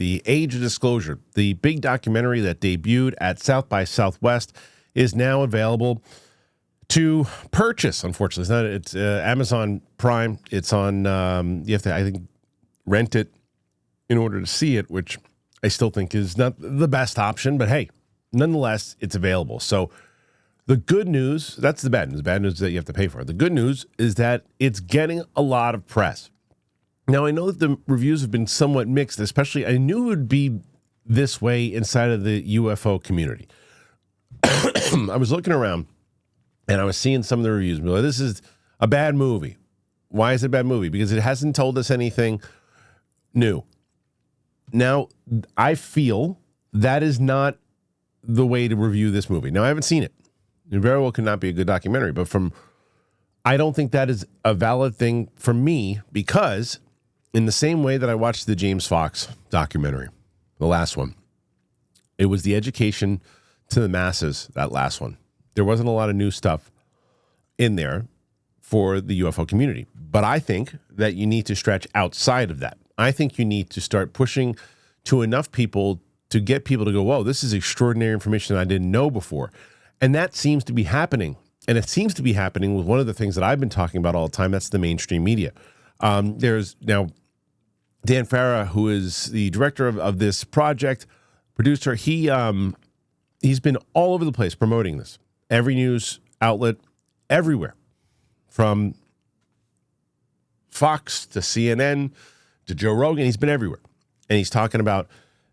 The Age of Disclosure, the big documentary that debuted at South by Southwest, is now available to purchase. Unfortunately, it's Amazon Prime. It's on. You have to, I think, rent it in order to see it, which I still think is not the best option. But hey, nonetheless, it's available. So the good news, that's the bad news. The bad news is that you have to pay for it. The good news is that it's getting a lot of press. Now, I know that the reviews have been somewhat mixed, especially I knew it would be this way inside of the UFO community. I was looking around and I was seeing some of the reviews. Like, this is a bad movie. Why is it a bad movie? Because it hasn't told us anything new. Now, I feel that is not the way to review this movie. Now, I haven't seen it. It very well could not be a good documentary, but I don't think that is a valid thing for me, because in the same way that I watched the James Fox documentary, the last one, it was the education to the masses, that last one. There wasn't a lot of new stuff in there for the UFO community. But I think that you need to stretch outside of that. I think you need to start pushing to enough people to get people to go, whoa, this is extraordinary information I didn't know before. And that seems to be happening. And it seems to be happening with one of the things that I've been talking about all the time. That's the mainstream media. There's now Dan Farah, who is the director of this project, producer. He's been all over the place promoting this. Every news outlet, everywhere, from Fox to CNN to Joe Rogan. He's been everywhere. And he's talking about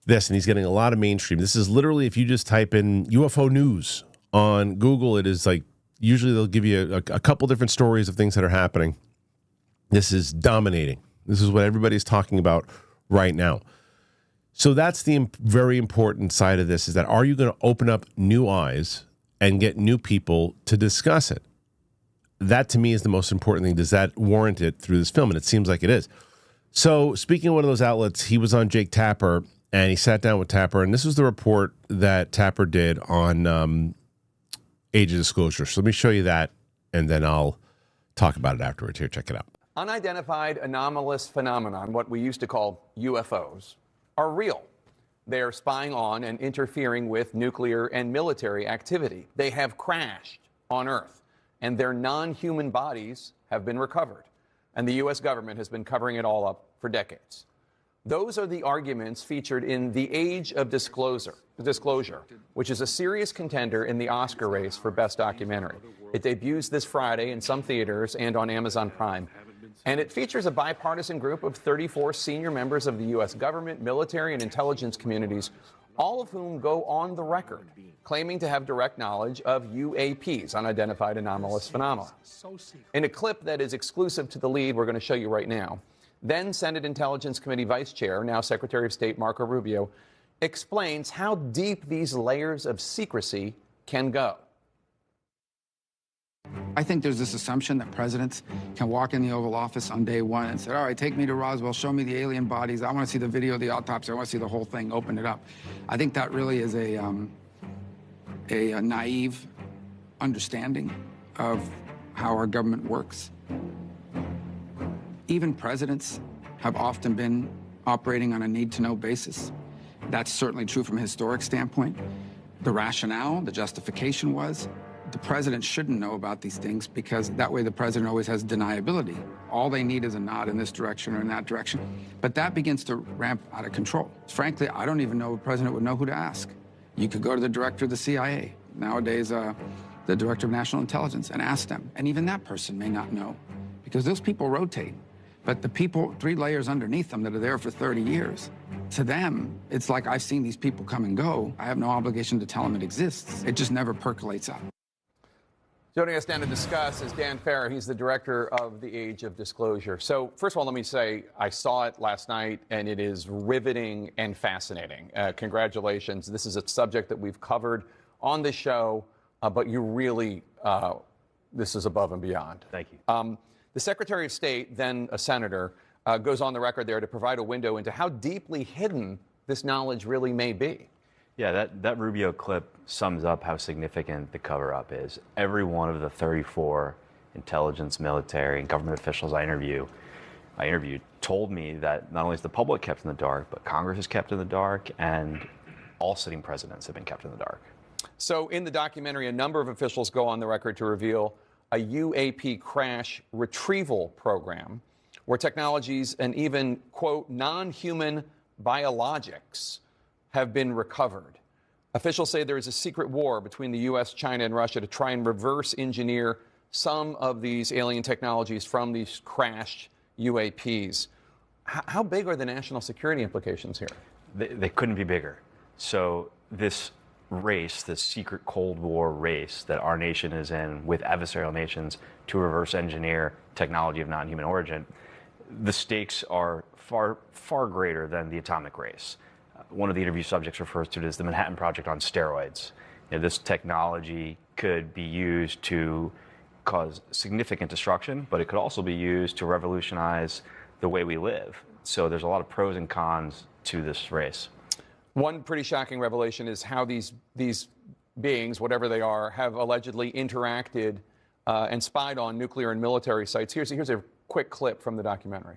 this, and he's getting a lot of mainstream. This is literally, if you just type in UFO news on Google, it is like, usually they'll give you a couple different stories of things that are happening. This is dominating. This is what everybody's talking about right now. So that's the very important side of this, is that are you going to open up new eyes and get new people to discuss it? That, to me, is the most important thing. Does that warrant it through this film? And it seems like it is. So speaking of one of those outlets, he was on Jake Tapper, and he sat down with Tapper, and this was the report that Tapper did on Age of Disclosure. So let me show you that, and then I'll talk about it afterwards. Here, check it out. Unidentified anomalous phenomenon, what we used to call UFOs, are real. They are spying on and interfering with nuclear and military activity. They have crashed on Earth, and their non-human bodies have been recovered. And the U.S. government has been covering it all up for decades. Those are the arguments featured in The Age of Disclosure, which is a serious contender in the Oscar race for Best Documentary. It debuts this Friday in some theaters and on Amazon Prime. And it features a bipartisan group of 34 senior members of the U.S. government, military, and intelligence communities, all of whom go on the record claiming to have direct knowledge of UAPs, unidentified anomalous phenomena. In a clip that is exclusive to the lead we're going to show you right now, then Senate Intelligence Committee Vice Chair, now Secretary of State Marco Rubio, explains how deep these layers of secrecy can go. I think there's this assumption that presidents can walk in the Oval Office on day one and say, all right, take me to Roswell, show me the alien bodies. I want to see the video of the autopsy. I want to see the whole thing, open it up. I think that really is a naive understanding of how our government works. Even presidents have often been operating on a need-to-know basis. That's certainly true from a historic standpoint. The rationale, the justification was, the president shouldn't know about these things because that way the president always has deniability. All they need is a nod in this direction or in that direction. But that begins to ramp out of control. Frankly, I don't even know if a president would know who to ask. You could go to the director of the CIA, nowadays the director of national intelligence, and ask them. And even that person may not know because those people rotate. But the people 3 layers underneath them that are there for 30 years, to them, it's like I've seen these people come and go. I have no obligation to tell them it exists. It just never percolates up. Joining us now to discuss is Dan Farah. He's the director of The Age of Disclosure. So first of all, let me say I saw it last night, and it is riveting and fascinating. Congratulations. This is a subject that we've covered on the show, but you really, this is above and beyond. Thank you. The Secretary of State, then a senator, goes on the record there to provide a window into how deeply hidden this knowledge really may be. Yeah, that Rubio clip sums up how significant the cover-up is. Every one of the 34 intelligence, military, and government officials I interview I interviewed told me that not only is the public kept in the dark, but Congress is kept in the dark, and all sitting presidents have been kept in the dark. So in the documentary, a number of officials go on the record to reveal a UAP crash retrieval program where technologies and even, quote, non-human biologics have been recovered. Officials say there is a secret war between the U.S., China, and Russia to try and reverse engineer some of these alien technologies from these crashed UAPs. How big are the national security implications here? They couldn't be bigger. So this race, this secret Cold War race that our nation is in with adversarial nations to reverse engineer technology of non-human origin, the stakes are far, far greater than the atomic race. One of the interview subjects refers to it as the Manhattan Project on steroids. This technology could be used to cause significant destruction, but it could also be used to revolutionize the way we live. So there's a lot of pros and cons to this race. One pretty shocking revelation is how these beings, whatever they are, have allegedly interacted and spied on nuclear and military sites. Here's a quick clip from the documentary.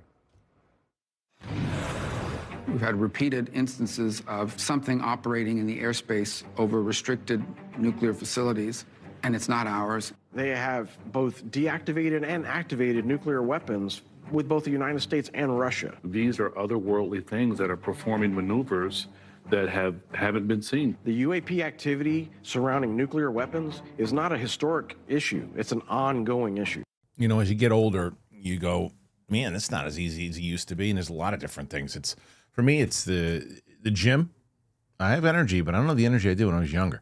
We've had repeated instances of something operating in the airspace over restricted nuclear facilities, and it's not ours. They have both deactivated and activated nuclear weapons with both the United States and Russia. These are otherworldly things that are performing maneuvers that haven't been seen. The UAP activity surrounding nuclear weapons is not a historic issue. It's an ongoing issue. You know, as you get older, you go, man, it's not as easy as it used to be. And there's a lot of different things. For me, it's the gym. I have energy, but I don't have the energy I did when I was younger.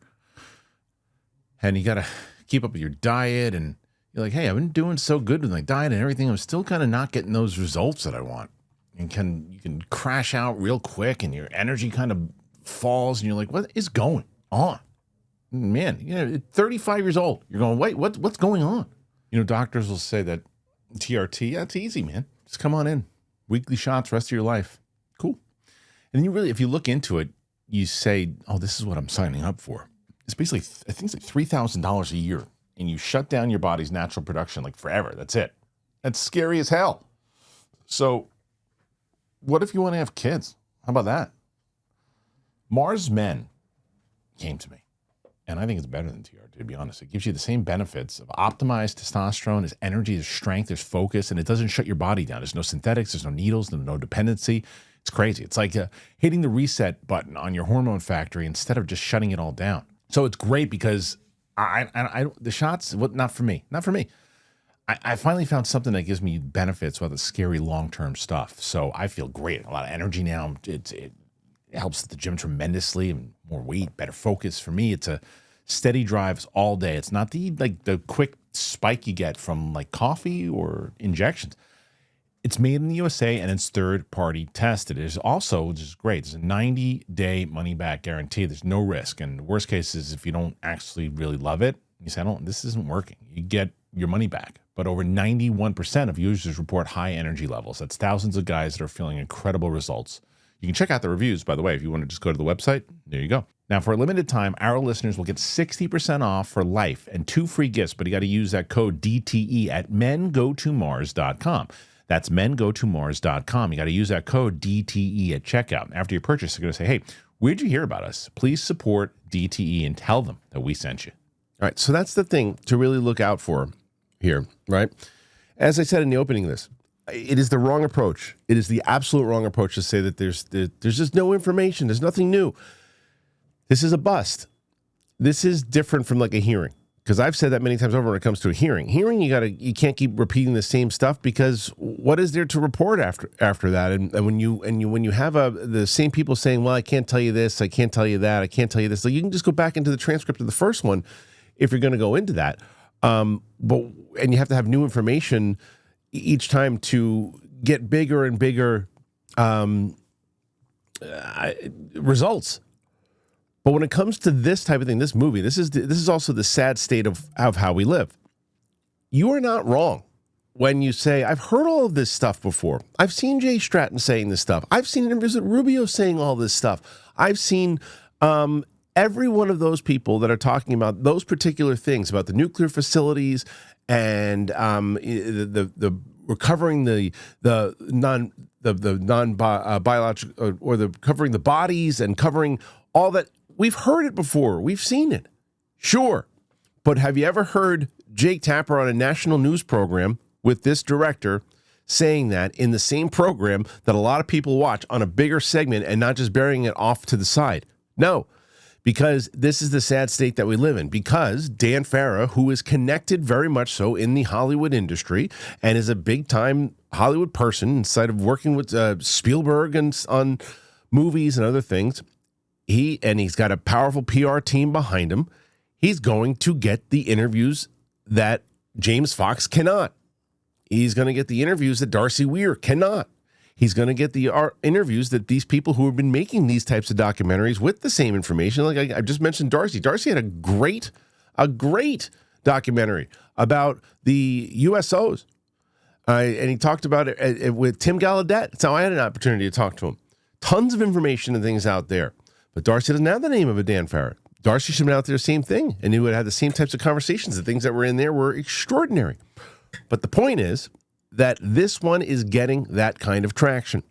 And you got to keep up with your diet. And you're like, hey, I've been doing so good with my diet and everything. I'm still kind of not getting those results that I want. And you can crash out real quick and your energy kind of falls. And you're like, what is going on? Man, you know, 35 years old. You're going, wait, what's going on? You know, doctors will say that TRT, yeah, it's easy, man. Just come on in. Weekly shots, rest of your life. Cool. And you really, if you look into it, you say, oh, this is what I'm signing up for. It's basically, I think it's like $3,000 a year. And you shut down your body's natural production like forever. That's it. That's scary as hell. So what if you want to have kids? How about that? Mars Men came to me. And I think it's better than TRT, to be honest. It gives you the same benefits of optimized testosterone. There's energy, there's strength, there's focus, and it doesn't shut your body down. There's no synthetics, there's no needles, there's no dependency. It's crazy. It's like hitting the reset button on your hormone factory instead of just shutting it all down. So it's great because the shots, not for me. Not for me. I finally found something that gives me benefits without the scary long-term stuff. So I feel great. A lot of energy now. It helps at the gym tremendously, and more weight, better focus. For me, it's a steady drives all day. It's not the quick spike you get from like coffee or injections. It's made in the USA and it's third-party tested. It is also, which is great, there's a 90-day money-back guarantee. There's no risk. And the worst case is if you don't actually really love it, you say, this isn't working. You get your money back. But over 91% of users report high energy levels. That's thousands of guys that are feeling incredible results. You can check out the reviews, by the way, if you want to just go to the website. There you go. Now, for a limited time, our listeners will get 60% off for life and 2 free gifts, but you got to use that code DTE at mengotomars.com. That's mengotomars.com. You got to use that code DTE at checkout. After your purchase, they're going to say, hey, where'd you hear about us? Please support DTE and tell them that we sent you. All right, so that's the thing to really look out for here, right? As I said in the opening of this, it is the wrong approach. It is the absolute wrong approach to say that there's just no information. There's nothing new. This is a bust. This is different from like a hearing, because I've said that many times over when it comes to a hearing. Hearing, you can't keep repeating the same stuff, because what is there to report after that? And when you have the same people saying, well, I can't tell you this, I can't tell you that, I can't tell you this, like you can just go back into the transcript of the first one if you're going to go into that. And you have to have new information each time to get bigger and bigger results. But when it comes to this type of thing, this movie, this is also the sad state of how we live. You are not wrong when you say, I've heard all of this stuff before. I've seen Jay Stratton saying this stuff. I've seen interviews with Rubio saying all this stuff. I've seen every one of those people that are talking about those particular things, about the nuclear facilities and the we're covering the biological or the covering the bodies and covering all that. We've heard it before. We've seen it. Sure. But have you ever heard Jake Tapper on a national news program with this director saying that in the same program that a lot of people watch on a bigger segment and not just burying it off to the side? No, because this is the sad state that we live in. Because Dan Farah, who is connected very much so in the Hollywood industry and is a big-time Hollywood person inside of working with Spielberg and on movies and other things, he's got a powerful PR team behind him. He's going to get the interviews that James Fox cannot. He's going to get the interviews that Darcy Weir cannot. He's going to get the interviews that these people who have been making these types of documentaries with the same information. Like I just mentioned Darcy. Darcy had a great documentary about the USOs. And he talked about it with Tim Gallaudet. That's how I had an opportunity to talk to him. Tons of information and things out there. But Darcy doesn't have the name of a Dan Farah. Darcy should have been out there the same thing, and he would have had the same types of conversations. The things that were in there were extraordinary. But the point is that this one is getting that kind of traction.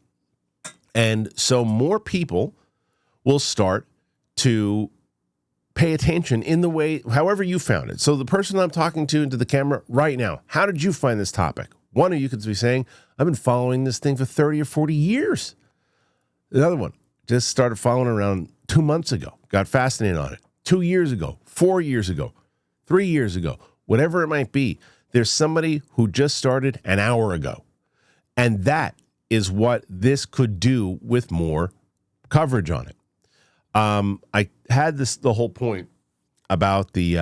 And so more people will start to pay attention in the way, however you found it. So the person I'm talking to into the camera right now, how did you find this topic? One of you could be saying, I've been following this thing for 30 or 40 years. Another one just started following around 2 months ago, got fascinated on it. 2 years ago, 4 years ago, 3 years ago, whatever it might be. There's somebody who just started an hour ago. And that is what this could do with more coverage on it. I had the whole point about the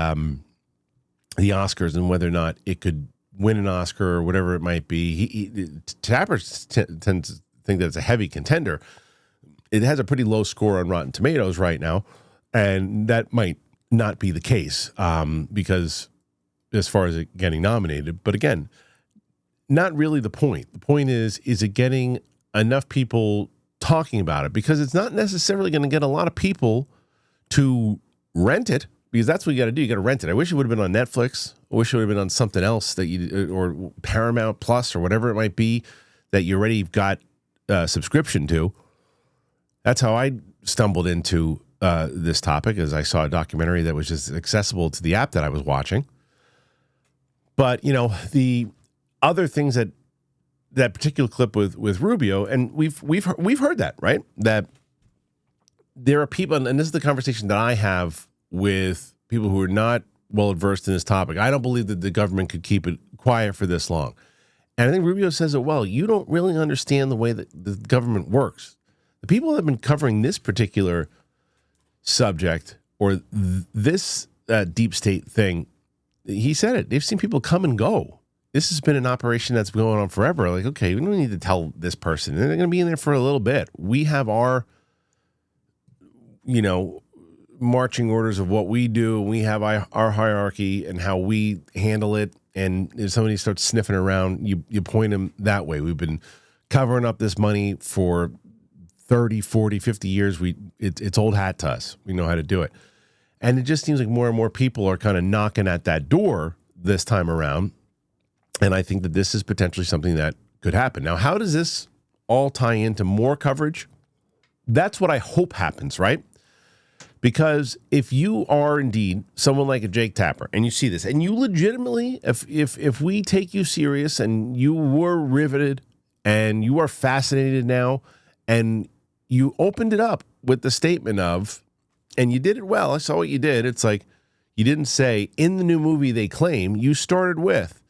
Oscars and whether or not it could win an Oscar or whatever it might be. Tapper tends to think that it's a heavy contender. It has a pretty low score on Rotten Tomatoes right now, and that might not be the case because as far as it getting nominated. But again, not really the point. The point is it getting enough people talking about it? Because it's not necessarily going to get a lot of people to rent it, because that's what you got to do. You got to rent it. I wish it would have been on Netflix. I wish it would have been on something else or Paramount Plus or whatever it might be that you already got a subscription to. That's how I stumbled into this topic, as I saw a documentary that was just accessible to the app that I was watching. But, you know, the other things that particular clip with Rubio, and we've heard that, right? That there are people, and this is the conversation that I have with people who are not well versed in this topic. I don't believe that the government could keep it quiet for this long. And I think Rubio says it well. You don't really understand the way that the government works. The people that have been covering this particular subject or this deep state thing, he said it. They've seen people come and go. This has been an operation that's been going on forever. Like, okay, we don't need to tell this person. They're going to be in there for a little bit. We have our, marching orders of what we do. We have our hierarchy and how we handle it. And if somebody starts sniffing around, you point them that way. We've been covering up this money for 30, 40, 50 years. It's old hat to us. We know how to do it. And it just seems like more and more people are kind of knocking at that door this time around. And I think that this is potentially something that could happen. Now, how does this all tie into more coverage? That's what I hope happens, right? Because if you are indeed someone like a Jake Tapper and you see this, and you legitimately, if we take you serious and you were riveted and you are fascinated now and you opened it up with the statement of, and you did it well, I saw what you did. It's like you didn't say, in the new movie they claim, you started with,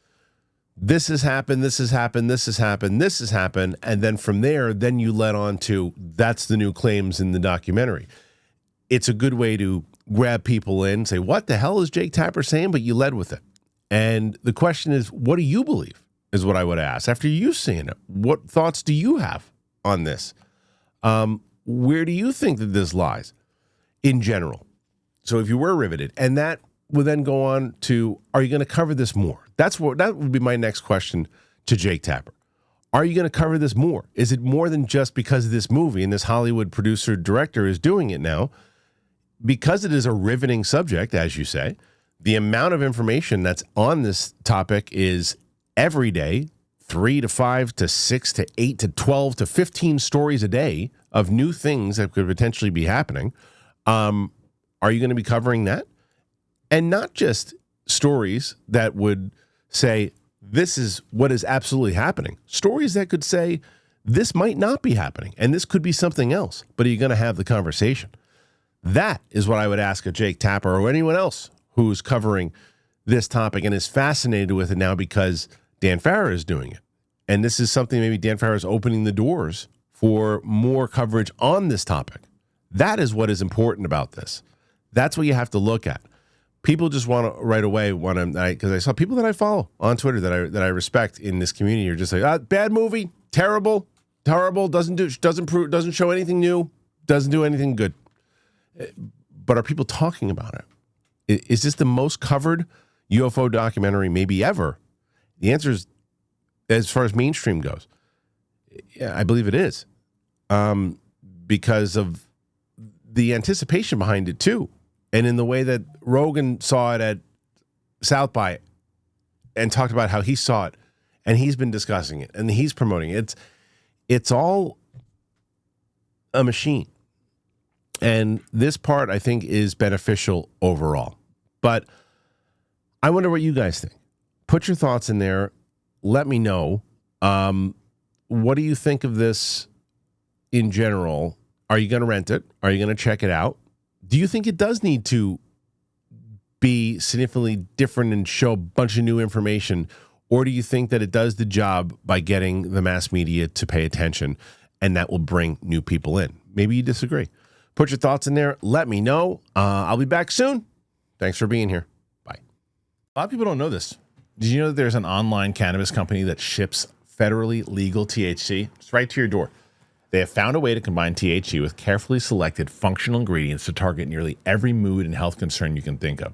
this has happened, this has happened, this has happened, this has happened. And then from there, then you led on to, that's the new claims in the documentary. It's a good way to grab people in, say, what the hell is Jake Tapper saying? But you led with it. And the question is, what do you believe is what I would ask. After you seeing it, what thoughts do you have on this? Where do you think that this lies in general? So if you were riveted, and that would then go on to, are you going to cover this more? That would be my next question to Jake Tapper. Are you going to cover this more? Is it more than just because of this movie and this Hollywood producer director is doing it now? Because it is a riveting subject, as you say, the amount of information that's on this topic is every day, 3 to 5 to 6 to 8 to 12 to 15 stories a day of new things that could potentially be happening. Are you going to be covering that? And not just stories that would say, this is what is absolutely happening. Stories that could say, this might not be happening, and this could be something else, but are you going to have the conversation? That is what I would ask of Jake Tapper or anyone else who's covering this topic and is fascinated with it now because Dan Farah is doing it. And this is something maybe Dan Farah is opening the doors for more coverage on this topic. That is what is important about this. That's what you have to look at. People just want to right away because I saw people that I follow on Twitter that I respect in this community are just like, bad movie, terrible, doesn't show anything new, doesn't do anything good. But are people talking about it? Is this the most covered UFO documentary maybe ever? The answer is, as far as mainstream goes, yeah, I believe it is, because of the anticipation behind it too. And in the way that Rogan saw it at South by and talked about how he saw it and he's been discussing it and he's promoting it. It's all a machine. And this part, I think, is beneficial overall. But I wonder what you guys think. Put your thoughts in there. Let me know. What do you think of this in general? Are you going to rent it? Are you going to check it out? Do you think it does need to be significantly different and show a bunch of new information? Or do you think that it does the job by getting the mass media to pay attention and that will bring new people in? Maybe you disagree. Put your thoughts in there. Let me know. I'll be back soon. Thanks for being here. Bye. A lot of people don't know this. Did you know that there's an online cannabis company that ships federally legal THC? It's right to your door. They have found a way to combine THC with carefully selected functional ingredients to target nearly every mood and health concern you can think of.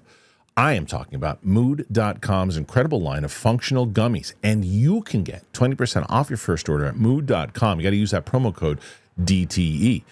I am talking about Mood.com's incredible line of functional gummies, and you can get 20% off your first order at Mood.com. You got to use that promo code DTE.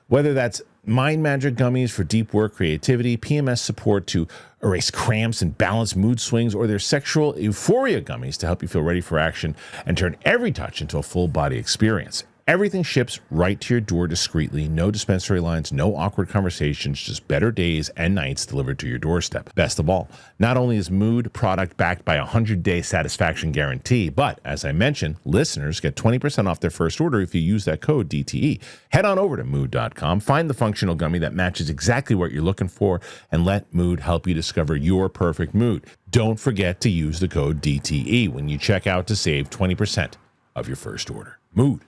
Whether that's Mind Magic gummies for deep work creativity, PMS support to erase cramps and balance mood swings, or their sexual euphoria gummies to help you feel ready for action and turn every touch into a full body experience. Everything ships right to your door discreetly. No dispensary lines, no awkward conversations, just better days and nights delivered to your doorstep. Best of all, not only is Mood product backed by a 100-day satisfaction guarantee, but as I mentioned, listeners get 20% off their first order if you use that code DTE. Head on over to Mood.com, find the functional gummy that matches exactly what you're looking for, and let Mood help you discover your perfect mood. Don't forget to use the code DTE when you check out to save 20% of your first order. Mood.